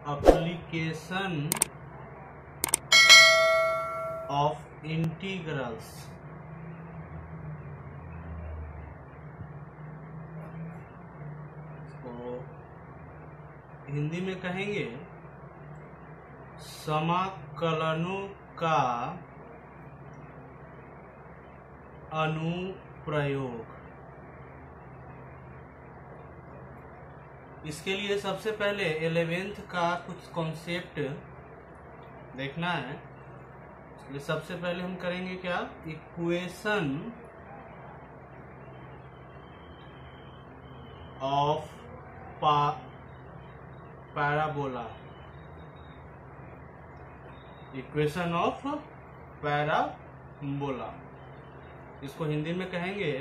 application of integrals। तो हिंदी में कहेंगे समाकलनों का अनुप्रयोग। इसके लिए सबसे पहले 11th का कुछ कॉन्सेप्ट देखना है। इसलिए सबसे पहले हम करेंगे क्या, equation of parabola. Equation of parabola, इसको हिंदी में कहेंगे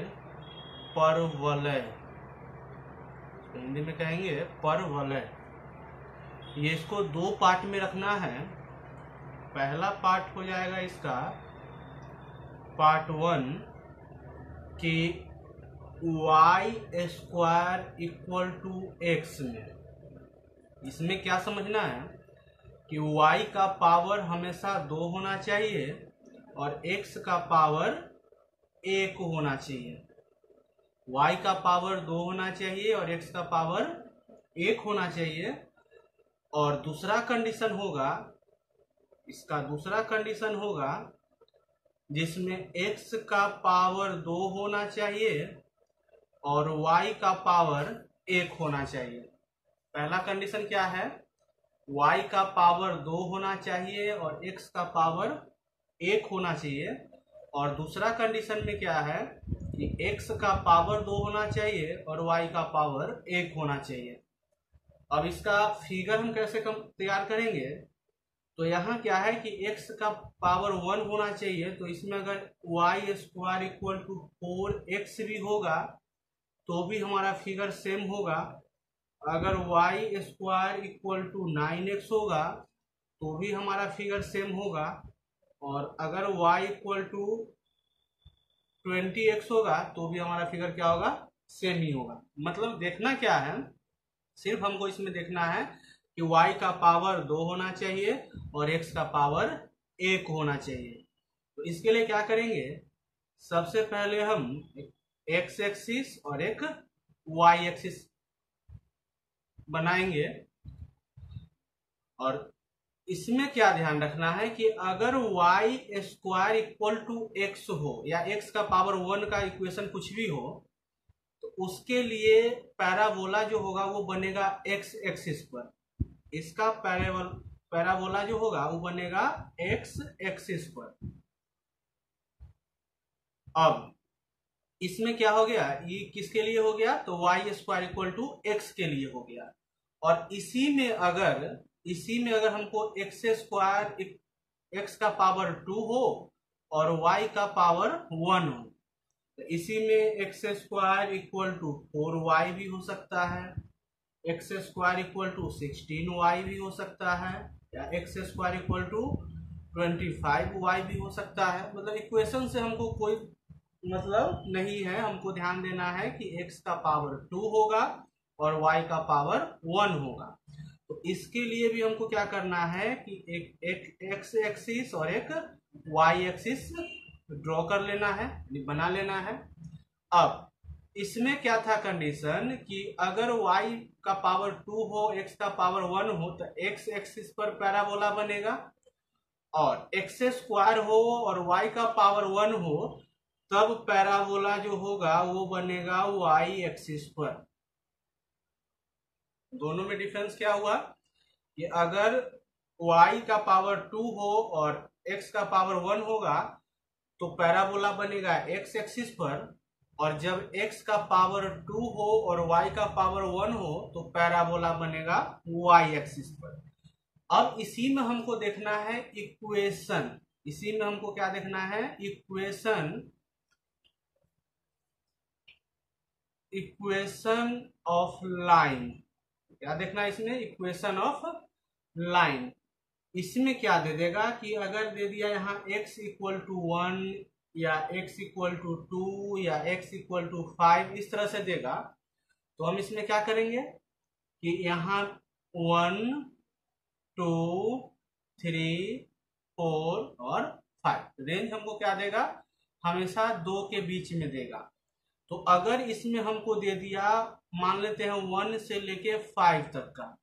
परवलय। हिंदी में कहेंगे परवलय। ये इसको दो पार्ट में रखना है। पहला पार्ट हो जाएगा इसका पार्ट 1 कि y square equal to x में। इसमें क्या समझना है कि y का पावर हमेशा 2 होना चाहिए और x का पावर 1 होना चाहिए। y का पावर 2 होना चाहिए और x का पावर 1 होना चाहिए। और दूसरा कंडीशन होगा, इसका दूसरा कंडीशन होगा जिसमें x का पावर 2 होना चाहिए और y का पावर 1 होना चाहिए। पहला कंडीशन क्या है, y का पावर 2 होना चाहिए और x का पावर 1 होना चाहिए। और दूसरा कंडीशन में क्या है कि x का पावर 2 होना चाहिए और y का पावर 1 होना चाहिए। अब इसका फिगर हम कैसे तैयार करेंगे, तो यहाँ क्या है कि x का पावर 1 होना चाहिए, तो इसमें अगर y square equal to 4x भी होगा तो भी हमारा फिगर सेम होगा। अगर y square equal to 9x होगा तो भी हमारा फिगर सेम होगा। और अगर y इक्वल टू 20x होगा तो भी हमारा फिगर क्या होगा, सेम ही होगा। मतलब देखना क्या है, सिर्फ हमको इसमें देखना है कि y का पावर 2 होना चाहिए और x का पावर 1 होना चाहिए। तो इसके लिए क्या करेंगे, सबसे पहले हम x एक्सिस और एक y एक्सिस बनाएंगे। और इसमें क्या ध्यान रखना है कि अगर y square equal to x हो या x का पावर 1 का इक्वेशन कुछ भी हो तो उसके लिए पैराबोला जो होगा वो बनेगा x एक्सिस पर। इसका पैराबोला जो होगा वो बनेगा x एक्सिस पर। अब इसमें क्या हो गया, ये किसके लिए हो गया, तो y square equal to x के लिए हो गया। और इसी में अगर हमको x स्क्वायर x का पावर 2 हो और y का पावर 1 हो तो इसी में x square equal to 4y भी हो सकता है, x square equal to 16y भी हो सकता है, या x square equal to 25y भी हो सकता है। मतलब इक्वेशन से हमको कोई मतलब नहीं है, हमको ध्यान देना है कि x का पावर 2 होगा और y का पावर 1 होगा। तो इसके लिए भी हमको क्या करना है कि एक x एक्सिस और एक y एक्सिस ड्रॉ कर लेना है, बना लेना है। अब इसमें क्या था कंडीशन कि अगर y का पावर 2 हो, x का पावर 1 हो तो x एक्सिस पर पैराबोला बनेगा, और x स्क्वायर हो और y का पावर 1 हो तब पैराबोला जो होगा वो बनेगा y एक्सिस पर। दोनों में डिफरेंस क्या हुआ कि अगर y का पावर 2 हो और x का पावर 1 होगा तो पैराबोला बनेगा x एक्सिस पर, और जब x का पावर 2 हो और y का पावर 1 हो तो पैराबोला बनेगा y एक्सिस पर। अब इसी में हमको देखना है इक्वेशन। इसी में हमको क्या देखना है, इक्वेशन ऑफ लाइन। क्या देखना है इसमें, इक्वेशन ऑफ लाइन। इसमें क्या दे देगा कि अगर दे दिया यहाँ x इक्वल टू 1 या x इक्वल टू 2 या x इक्वल टू 5 इस तरह से देगा, तो हम इसमें क्या करेंगे कि यहाँ 1 2 3 4 और 5। रेंज हमको क्या देगा, हमेशा 2 के बीच में देगा। तो अगर इसमें हमको दे दिया, मान लेते हैं 1 से लेके 5 तक का,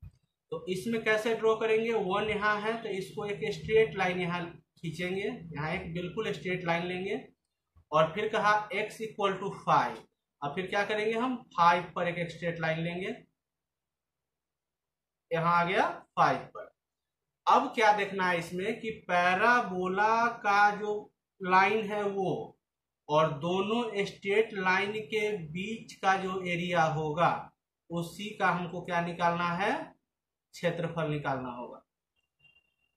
तो इसमें कैसे ड्रॉ करेंगे, 1 यहाँ है तो इसको एक स्ट्रेट लाइन यहाँ खींचेंगे, यहाँ एक बिल्कुल स्ट्रेट लाइन लेंगे, और फिर कहा x इक्वल टू 5, अब फिर क्या करेंगे हम 5 पर एक स्ट्रेट लाइन लेंगे, यहाँ आ गया 5 पर। अब क्या देखना है इसमें कि पैराबोला का जो लाइन है वो और दोनों स्ट्रेट लाइन के बीच का जो एरिया होगा उसी का हमको क्या निकालना है, क्षेत्रफल निकालना होगा।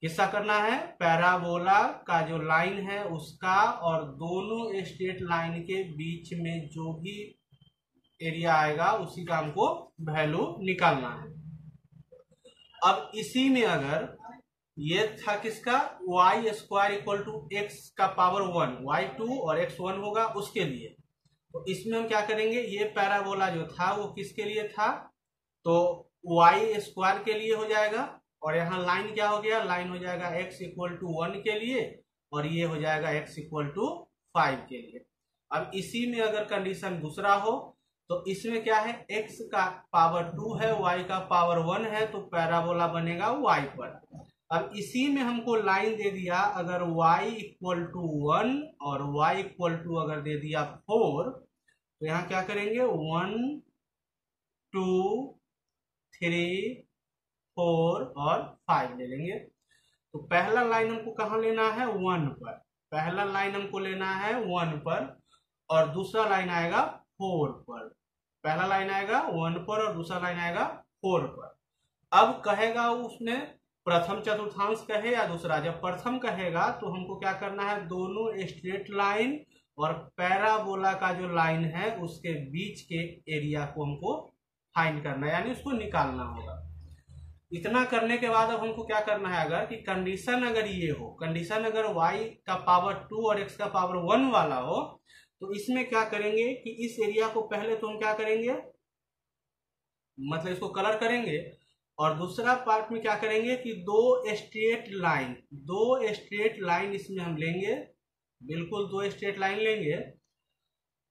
किसका करना है, पैराबोला का जो लाइन है उसका और दोनों स्ट्रेट लाइन के बीच में जो भी एरिया आएगा उसी का हमको वैल्यू निकालना है। अब इसी में अगर ये था किसका, y square equal to x का पावर 1, y2 और x1 होगा उसके लिए, तो इसमें हम क्या करेंगे, ये पैराबोला जो था वो किसके लिए था, तो y स्क्वायर के लिए हो जाएगा, और यहाँ लाइन क्या हो गया, लाइन हो जाएगा x इक्वल टू 1 के लिए, और ये हो जाएगा x इक्वल टू 5 के लिए। अब इसी में अगर कंडीशन दूसरा हो तो इसमें क्या है, x का पावर 2 है, y का पावर 1 है, तो पैराबोला बनेगा y पर। अब इसी में हमको लाइन दे दिया, अगर y इक्वल टू 1 और y इक्वल टू अगर दे दिया 4, तो यहाँ क्या करेंगे, 1 2 3 4 और 5 ले लेंगे। तो पहला लाइन हमको कहाँ लेना है, 1 पर, पहला लाइन हमको लेना है 1 पर, और दूसरा लाइन आएगा 4 पर। पहला लाइन आएगा 1 पर और दूसरा लाइन आएगा 4 पर। अब कहेगा उसने प्रथम चतुर्थांश कहे या दूसरा, जब प्रथम कहेगा तो हमको क्या करना है, दोनों स्ट्रेट लाइन और पैराबोला का जो लाइन है उसके बीच के एरिया को हमको फाइंड करना है, यानी उसको निकालना होगा। इतना करने के बाद अब हमको क्या करना है, अगर कि कंडीशन अगर ये हो, कंडीशन अगर y का पावर 2 और x का पावर 1 वाला हो, तो इसमें क्या करेंगे कि इस एरिया को पहले तो हम क्या करेंगे, मतलब इसको कलर करेंगे, और दूसरा पार्ट में क्या करेंगे कि दो स्ट्रेट लाइन इसमें हम लेंगे, बिल्कुल 2 स्ट्रेट लाइन लेंगे,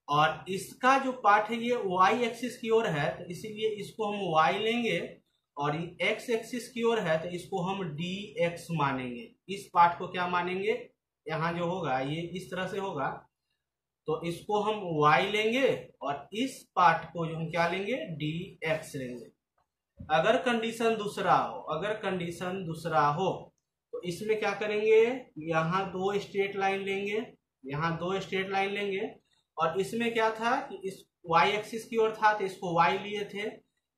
और इसका जो पार्ट है ये y एक्सिस की ओर है, तो इसीलिए इसको हम y लेंगे, और x एक्सिस की ओर है तो इसको हम dx मानेंगे। इस पार्ट को क्या मानेंगे, यहाँ जो होगा ये इस तरह से होगा, तो इसको हम y लेंगे, और इस पार्ट को जो हम क्या लेंगे, dx लेंगे। अगर कंडीशन दूसरा हो, तो इसमें क्या करेंगे, यहाँ 2 स्ट्रेट लाइन लेंगे, यहाँ 2 स्ट्रेट लाइन लेंगे, और इसमें क्या था कि इस y एक्सिस की ओर था तो इसको y लिए थे,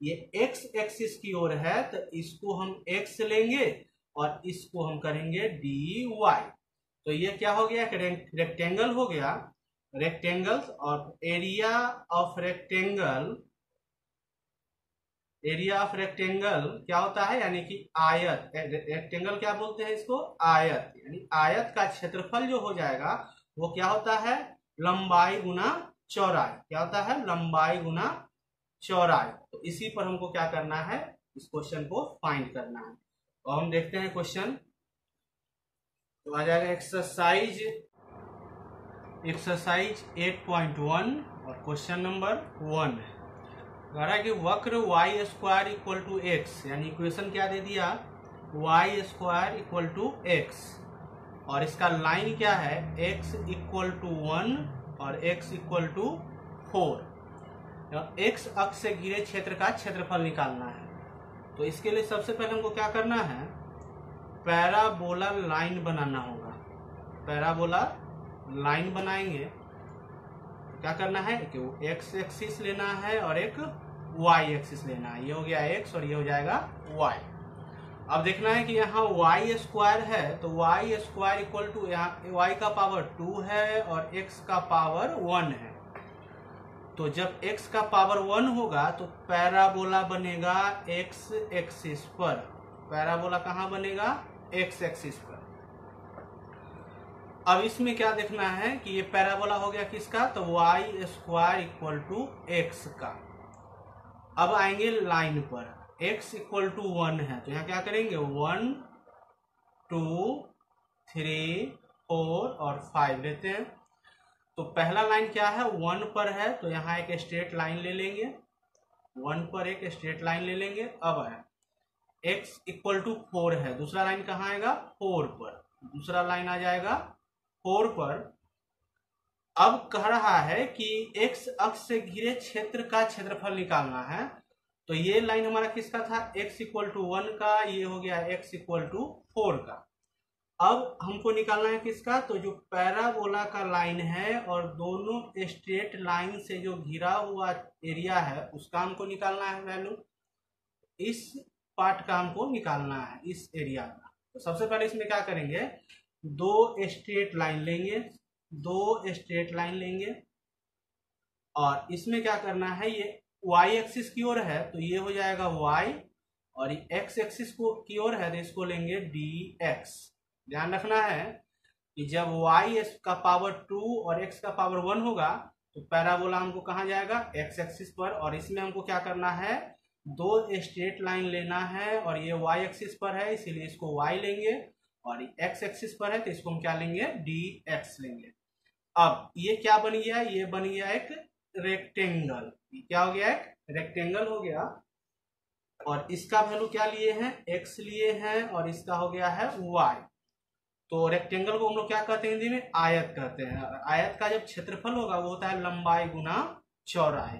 ये x एक्सिस की ओर है तो इसको हम x लेंगे, और इसको हम करेंगे dy। तो ये क्या हो गया, रेक्टेंगल हो गया, रेक्टेंगल, और एरिया ऑफ रेक्टेंगल क्या होता है, यानी कि आयत, रेक्टेंगल क्या बोलते हैं इसको, आयत, यानी आयत का क्षेत्रफल जो हो जाएगा वो क्या होता है, लंबाई गुना चौड़ाई, क्या होता है, लंबाई गुना चौड़ाई। तो इसी पर हमको क्या करना है, इस क्वेश्चन को फाइंड करना है। तो हम देखते हैं क्वेश्चन, तो आ जाएगा एक्सरसाइज 8.1 और क्वेश्चन नंबर 1 है। कह रहा है कि वक्र y square equal to x, यानी इक्वेशन क्या दे दिया, y square equal to x, और इसका लाइन क्या है, x इक्वल टू 1 और x इक्वल टू 4। x अक्ष से घिरे क्षेत्र का क्षेत्रफल निकालना है। तो इसके लिए सबसे पहले हमको क्या करना है, पैराबोला लाइन बनाना होगा। पैराबोला लाइन बनाएंगे, क्या करना है कि x एक्सिस लेना है और एक y एक्सिस लेना है, ये हो गया x और ये हो जाएगा y। अब देखना है कि यहाँ y स्क्वायर है, तो y स्क्वायर इक्वल टू, यहाँ y का पावर 2 है और x का पावर 1 है, तो जब x का पावर 1 होगा तो पैराबोला बनेगा x एक्सिस पर। पैराबोला कहाँ बनेगा, x एक्सिस पर। अब इसमें क्या देखना है कि ये पैराबोला हो गया किसका, तो y square equal to x का। अब आएंगे लाइन पर, x इक्वल टू 1 है तो यहाँ क्या करेंगे 1 2 3 4 और 5 लेते हैं। तो पहला लाइन क्या है 1 पर है तो यहाँ एक स्ट्रेट लाइन ले लेंगे, 1 पर एक स्ट्रेट लाइन ले लेंगे। अब है x इक्वल टू 4 है, दूसरा लाइन कहाँ आएगा 4 पर, दूसरा लाइन आ जाएगा 4 पर। अब कह रहा है कि x अक्ष से घिरे क्षेत्र का क्षेत्रफल निकालना है। तो ये लाइन हमारा किसका था x इक्वल टू 1 का, ये हो गया x इक्वल टू 4 का। अब हमको निकालना है किसका, तो जो पैराबोला का लाइन है और दोनों स्ट्रेट लाइन से जो घिरा हुआ एरिया है उसका हमको निकालना है वैल्यू। इस पार्ट का हमको निकालना है, इस एरिया का। तो सबसे पहले इसमें क्या करेंगे, दो स्ट्रेट लाइन लेंगे, दो स्ट्रेट लाइन लेंगे और इसमें क्या करना है, ये y एक्सिस की ओर है तो ये हो जाएगा y और ये x एक्सिस को की ओर है तो इसको लेंगे dx। ध्यान रखना है कि जब y का पावर 2 और x का पावर 1 होगा तो पैराबोला हमको कहाँ जाएगा x एक्सिस पर, और इसमें हमको क्या करना है दो स्ट्रेट लाइन लेना है और ये y एक्सिस पर है इसीलिए इसको y लेंगे और x एक्सिस पर है तो इसको हम क्या लेंगे dx लेंगे। अब ये क्या बन गया, ये बन गया एक रेक्टेंगल, क्या हो गया एक रेक्टेंगल हो गया। और इसका वैल्यू क्या लिए हैं x लिए हैं और इसका हो गया है y। तो रेक्टेंगल को हम लोग क्या करते हैं हिंदी में आयत कहते हैं। आयत का जब क्षेत्रफल होगा वो होता है लंबाई गुना चौड़ाई।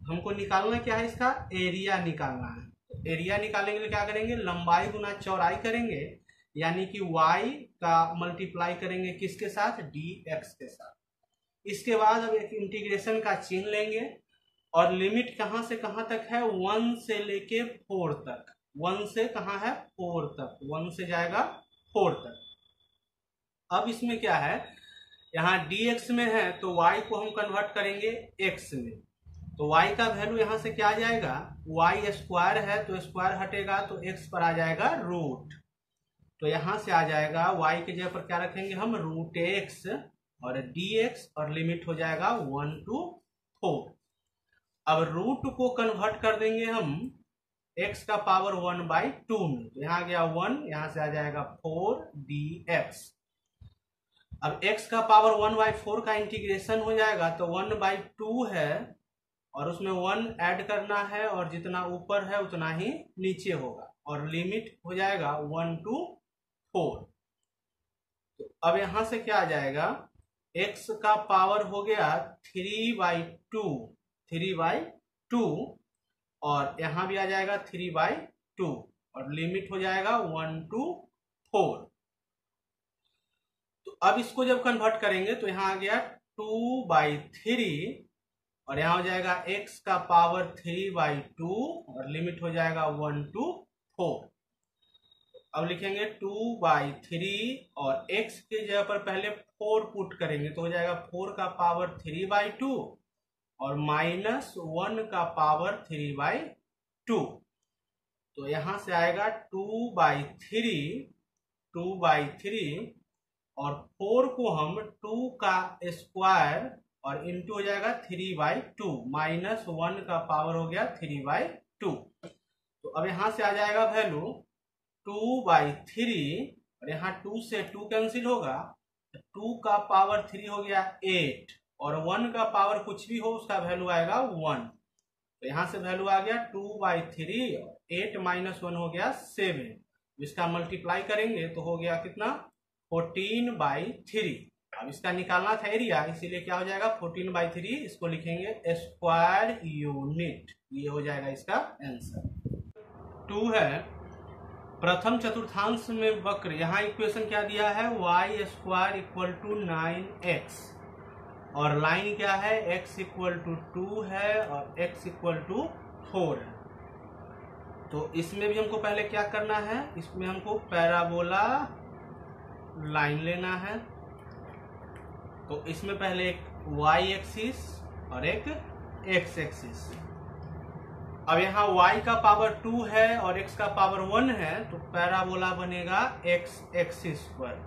हमको निकालना क्या है, इसका एरिया निकालना है। तो एरिया निकालने के लिए क्या करेंगे लंबाई गुना चौड़ाई करेंगे, यानी कि y का मल्टीप्लाई करेंगे किसके साथ dx के साथ। इसके बाद अब एक इंटीग्रेशन का चिन्ह लेंगे और लिमिट कहां से कहां तक है 1 से लेके 4 तक, 1 से कहां है 4 तक, 1 से जाएगा 4 तक। अब इसमें क्या है यहाँ dx में है तो y को हम कन्वर्ट करेंगे x में, तो y का वैल्यू यहाँ से क्या आ जाएगा y स्क्वायर है तो स्क्वायर हटेगा तो x पर आ जाएगा रूट। तो यहाँ से आ जाएगा y के जगह पर क्या रखेंगे हम रूट x और dx और लिमिट हो जाएगा 1 to 4। अब रूट को कन्वर्ट कर देंगे हम x का पावर 1/2 में, तो यहाँ गया 1, यहाँ से आ जाएगा 4 dx। अब x का पावर 1/4 का इंटीग्रेशन हो जाएगा तो 1/2 है और उसमें 1 ऐड करना है और जितना ऊपर है उतना ही नीचे होगा और लिमिट हो जाएगा 1 to 4। तो अब यहां से क्या आ जाएगा x का पावर हो गया 3/2 और यहाँ भी आ जाएगा 3/2 और लिमिट हो जाएगा 1 to 4। तो अब इसको जब कन्वर्ट करेंगे तो यहाँ आ गया 2/3 और यहाँ हो जाएगा x का पावर 3/2 और लिमिट हो जाएगा 1 to 4। अब लिखेंगे 2/3 और x के जगह पर पहले 4 पुट करेंगे तो हो जाएगा 4 का पावर 3/2 और -1 का पावर 3/2। तो यहाँ से आएगा 2/3 और 4 को हम 2 का स्क्वायर और इंटू हो जाएगा 3/2 -1 का पावर हो गया 3/2। तो अब यहाँ से आ जाएगा वैल्यू 2/3 और यहाँ 2 से 2 कैंसिल होगा, 2 का पावर 3 हो गया 8 और 1 का पावर कुछ भी हो उसका वैल्यू आएगा 1। तो यहाँ से वैल्यू आ गया 2/3 और 8 - 1 हो गया 7। इसका मल्टीप्लाई करेंगे तो हो गया कितना 14/3। अब इसका निकालना था एरिया इसीलिए क्या हो जाएगा 14/3, इसको लिखेंगे स्क्वायर यूनिट, ये हो जाएगा इसका आंसर। 2 है प्रथम चतुर्थांश में वक्र, यहाँ इक्वेशन क्या दिया है y square equal to 9x और लाइन क्या है x इक्वल टू 2 है और x इक्वल टू 4 है। तो इसमें भी हमको पहले क्या करना है, इसमें हमको पैराबोला लाइन लेना है। तो इसमें पहले एक y एक्सिस और एक x एक्सिस। अब यहाँ y का पावर 2 है और x का पावर 1 है तो पैराबोला बनेगा x एक्सिस पर,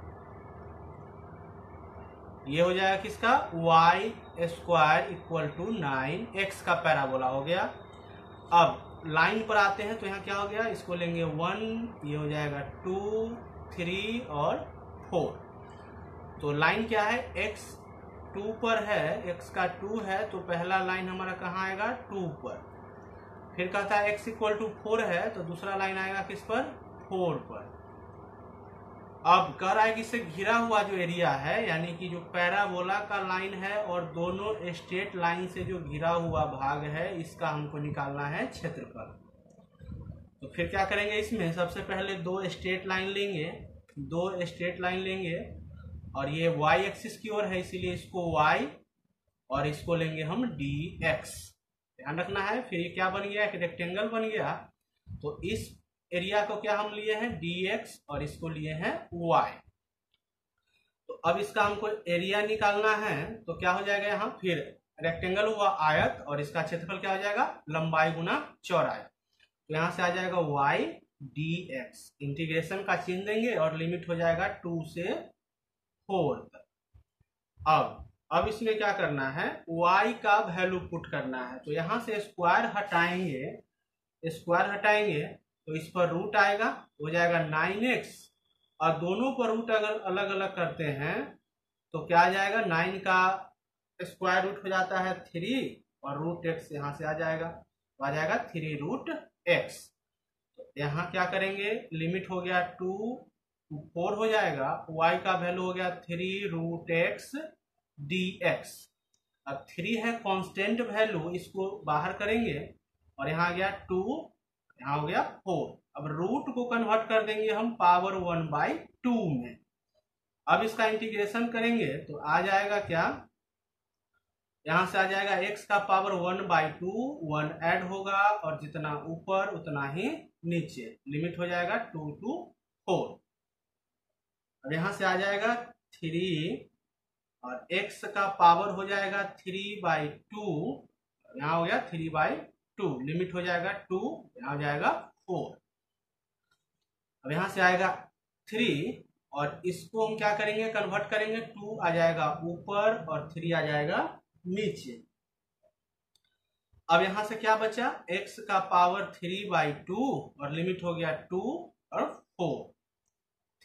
ये हो जाएगा किसका y square equal to 9x का पैराबोला हो गया। अब लाइन पर आते हैं तो यहाँ क्या हो गया, इसको लेंगे 1, ये हो जाएगा 2, 3 और 4। तो लाइन क्या है, x 2 पर है, x का 2 है तो पहला लाइन हमारा कहाँ आएगा 2 पर। फिर कहता है x इक्वल टू 4 है तो दूसरा लाइन आएगा किस पर, 4 पर। अब कह रहा है कि इससे घिरा हुआ जो एरिया है, यानी कि जो पैराबोला का लाइन है और दोनों स्ट्रेट लाइन से जो घिरा हुआ भाग है, इसका हमको निकालना है क्षेत्रफल। तो फिर क्या करेंगे, इसमें सबसे पहले 2 स्ट्रेट लाइन लेंगे, 2 स्ट्रेट लाइन लेंगे और ये y एक्सिस की ओर है इसीलिए इसको y और इसको लेंगे हम dx, ध्यान रखना है। फिर ये क्या बन गया, एक रेक्टेंगल बन गया। तो इस एरिया को क्या हम लिए हैं dx और इसको लिए हैं y। तो अब इसका हमको एरिया निकालना है तो क्या हो जाएगा, यहाँ फिर रेक्टेंगल हुआ आयत और इसका क्षेत्रफल क्या हो जाएगा, लंबाई गुना चौड़ाई। तो यहाँ से आ जाएगा y dx, इंटीग्रेशन का चिन्ह देंगे और लिमिट हो जाएगा 2 से 4 तक। अब इसमें क्या करना है, y का वैल्यू पुट करना है। तो यहाँ से स्क्वायर हटाएंगे तो इस पर रूट आएगा, हो जाएगा 9x और दोनों पर रूट अगर अलग अलग करते हैं तो क्या आ जाएगा, 9 का स्क्वायर रूट हो जाता है 3 और रूट x यहाँ से आ जाएगा, तो आ जाएगा 3 रूट x। तो यहाँ क्या करेंगे, लिमिट हो गया 2 to 4 हो जाएगा, y का वैल्यू हो गया 3 रूट x dx। अब 3 है कांस्टेंट वैल्यू, इसको बाहर करेंगे और यहाँ आ गया 2, यहाँ हो गया 4। अब रूट को कन्वर्ट कर देंगे हम पावर 1/2 में। अब इसका इंटीग्रेशन करेंगे तो आ जाएगा क्या, यहाँ से आ जाएगा x का पावर 1/2, 1 ऐड होगा और जितना ऊपर उतना ही नीचे, लिमिट हो जाएगा 2 to 4। अब यहाँ से आ जाएगा 3 और x का पावर हो जाएगा 3/2, यहाँ हो गया 3/2, लिमिट हो जाएगा 2, यहाँ हो जाएगा 4। अब यहाँ से आएगा 3 और इसको हम क्या करेंगे, कन्वर्ट करेंगे, 2 आ जाएगा ऊपर और 3 आ जाएगा नीचे। अब यहाँ से क्या बचा, x का पावर 3/2 और लिमिट हो गया 2 और 4।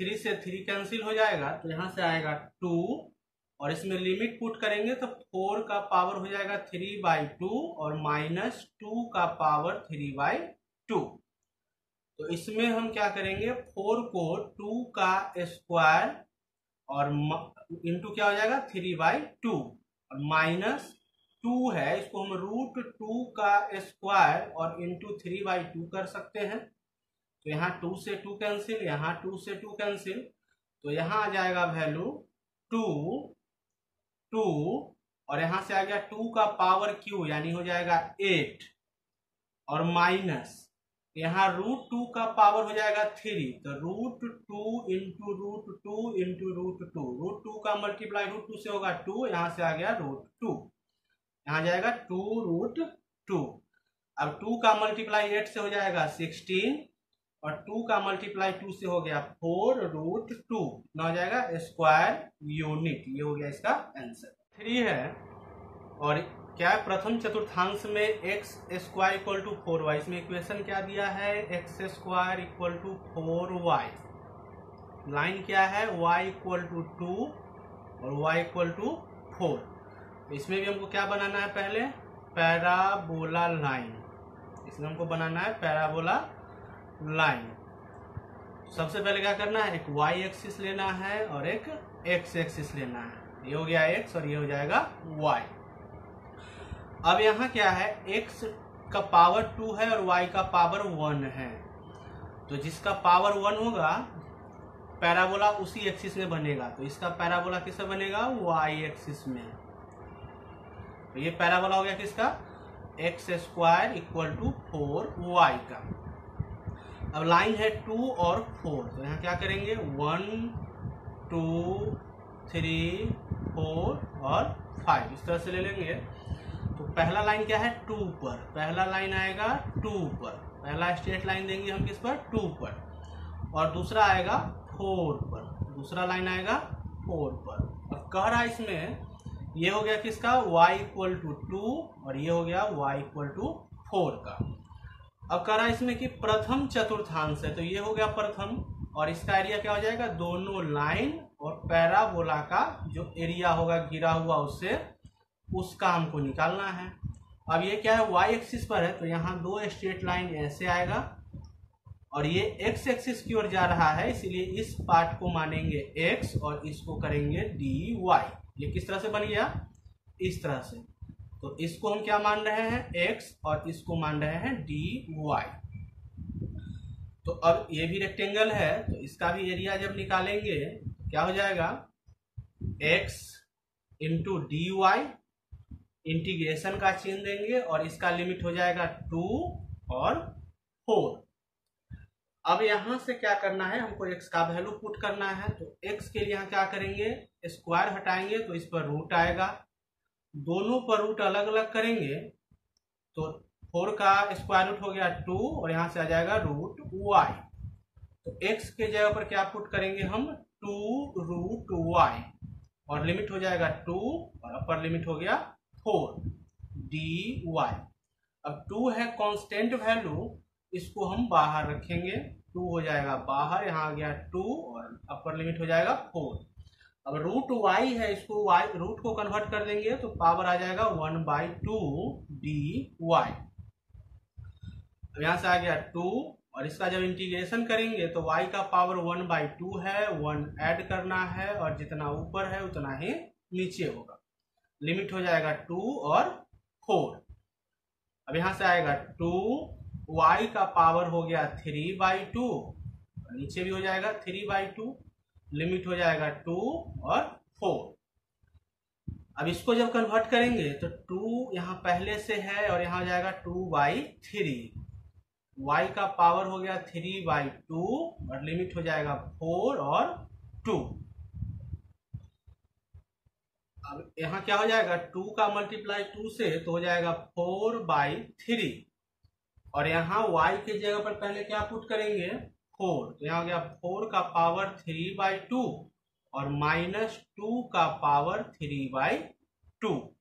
3 से 3 कैंसिल हो जाएगा तो यहाँ से आएगा 2 और इसमें लिमिट पुट करेंगे तो 4 का पावर हो जाएगा 3/2 और -2 का पावर 3/2। तो इसमें हम क्या करेंगे, 4 को 2 का स्क्वायर और इंटू क्या हो जाएगा 3/2 और -2 है, इसको हम √2 का स्क्वायर और इंटू 3/2 कर सकते हैं। तो यहाँ 2 से 2 कैंसिल, यहाँ 2 से 2 कैंसिल, तो यहाँ आ जाएगा वैल्यू 2 और यहाँ से आ गया 2 का पावर क्यू यानी हो जाएगा 8 और माइनस यहाँ √2 का पावर हो जाएगा 3, तो √2 इंटू √2 इंटू √2, √2 का मल्टीप्लाई √2 से होगा 2, यहाँ से आ गया √2, यहाँ जाएगा 2√2। अब 2 का मल्टीप्लाई 8 से हो जाएगा 16 और 2 का मल्टीप्लाई 2 से हो गया 4√2, ना हो जाएगा स्क्वायर यूनिट। ये हो गया इसका आंसर। 3 है और क्या है, प्रथम चतुर्थांश में x square equal to 4y, इसमें इक्वेशन क्या दिया है, x square equal to 4y। Line क्या है, y इक्वल टू 2 और y इक्वल टू 4। इसमें भी हमको क्या बनाना है, पहले पैराबोला लाइन, इसमें हमको बनाना है पैराबोला लाइन। सबसे पहले क्या करना है, एक y एक्सिस लेना है और एक x एक्सिस लेना है, ये हो गया x और ये हो जाएगा y। अब यहाँ क्या है, x का पावर 2 है और y का पावर 1 है, तो जिसका पावर 1 होगा पैराबोला उसी एक्सिस में बनेगा, तो इसका पैराबोला किससे बनेगा, y एक्सिस में। तो ये पैराबोला हो गया किसका, x square equal to 4y का। अब लाइन है 2 और 4, तो यहाँ क्या करेंगे 1 2 3 4 और 5 इस तरह से ले लेंगे। तो पहला लाइन क्या है 2 पर, पहला लाइन आएगा 2 पर, पहला स्ट्रेट लाइन देंगे हम किस पर 2 पर, और दूसरा आएगा 4 पर, दूसरा लाइन आएगा 4 पर। अब कह रहा है इसमें ये हो गया किसका y इक्वल टू 2 और ये हो गया y इक्वल टू 4 का। अब कह रहा है इसमें कि प्रथम चतुर्थांश है, तो ये हो गया प्रथम, और इसका एरिया क्या हो जाएगा, दोनों लाइन और पैराबोला का जो एरिया होगा गिरा हुआ उससे, उसका हमको निकालना है। अब ये क्या है, वाई एक्सिस पर है, तो यहाँ दो स्ट्रेट लाइन ऐसे आएगा और ये एक्स एक्सिस की ओर जा रहा है, इसीलिए इस पार्ट को मानेंगे एक्स और इसको करेंगे डी वाई। ये किस तरह से बन गया, इस तरह से। तो इसको हम क्या मान रहे हैं, एक्स, और इसको मान रहे हैं डी वाई। तो अब ये भी रेक्टेंगल है, तो इसका भी एरिया जब निकालेंगे क्या हो जाएगा, x into d y, integration का चिन्ह देंगे और इसका लिमिट हो जाएगा 2 और 4। अब यहां से क्या करना है, हमको x का वैल्यू पुट करना है। तो x के लिए यहाँ क्या करेंगे, स्क्वायर हटाएंगे तो इस पर रूट आएगा, दोनों पर रूट अलग अलग करेंगे तो 4 का स्क्वायर रूट हो गया 2 और यहाँ से आ जाएगा रूट y। तो x के जगह पर क्या पुट करेंगे हम, 2 रूट y, और लिमिट हो जाएगा 2 और अपर लिमिट हो गया 4 dy। अब 2 है कांस्टेंट वैल्यू, इसको हम बाहर रखेंगे, 2 हो जाएगा बाहर, यहाँ आ गया 2 और अपर लिमिट हो जाएगा 4। अब रूट y है, इसको y रूट को कन्वर्ट कर देंगे तो पावर आ जाएगा 1/2 dy। अब यहाँ से आ गया 2 और इसका जब इंटीग्रेशन करेंगे तो y का पावर 1/2 है, 1 ऐड करना है और जितना ऊपर है उतना ही नीचे होगा, लिमिट हो जाएगा 2 और 4। अब यहाँ से आएगा 2, y का पावर हो गया 3/2, नीचे भी हो जाएगा 3/2, लिमिट हो जाएगा 2 और 4। अब इसको जब कन्वर्ट करेंगे तो 2 यहाँ पहले से है और यहाँ हो जाएगा 2/3, y का पावर हो गया 3/2 और लिमिट हो जाएगा 4 और 2। अब यहाँ क्या हो जाएगा, 2 का मल्टीप्लाई 2 से तो हो जाएगा 4/3, और यहाँ y के जगह पर पहले क्या पुट करेंगे, 4, तो यहाँ हो गया 4 का पावर 3/2 और -2 का पावर 3/2।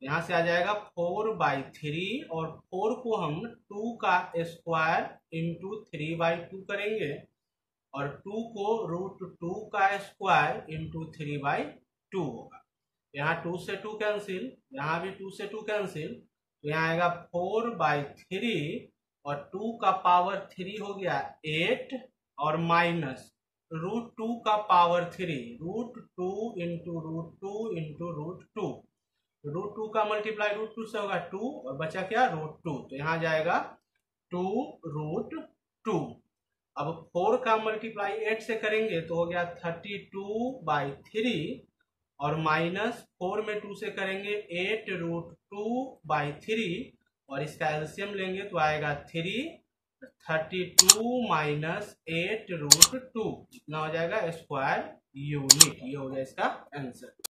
यहाँ से आ जाएगा 4/3 और 4 को हम 2 का स्क्वायर इंटू 3/2 करेंगे और 2 को √2 का स्क्वायर इंटू 3/2 होगा। यहाँ 2 से 2 कैंसिल, यहाँ भी 2 से 2 कैंसिल, तो यहाँ आएगा 4/3 और 2 का पावर 3 हो गया 8 और माइनस √2 का पावर 3, √2 इंटू √2 इंटू √2, √2 का मल्टीप्लाई √2 से होगा 2 और बचा क्या, √2, तो यहाँ जाएगा 2√2। अब 4 का मल्टीप्लाई 8 से करेंगे तो हो गया 32/3 और -4 में 2 से करेंगे 8√2/3 और इसका एलसीएम लेंगे तो आएगा 3, 32 - 8√2 कितना हो जाएगा, स्क्वायर यूनिट। ये हो गया इसका आंसर।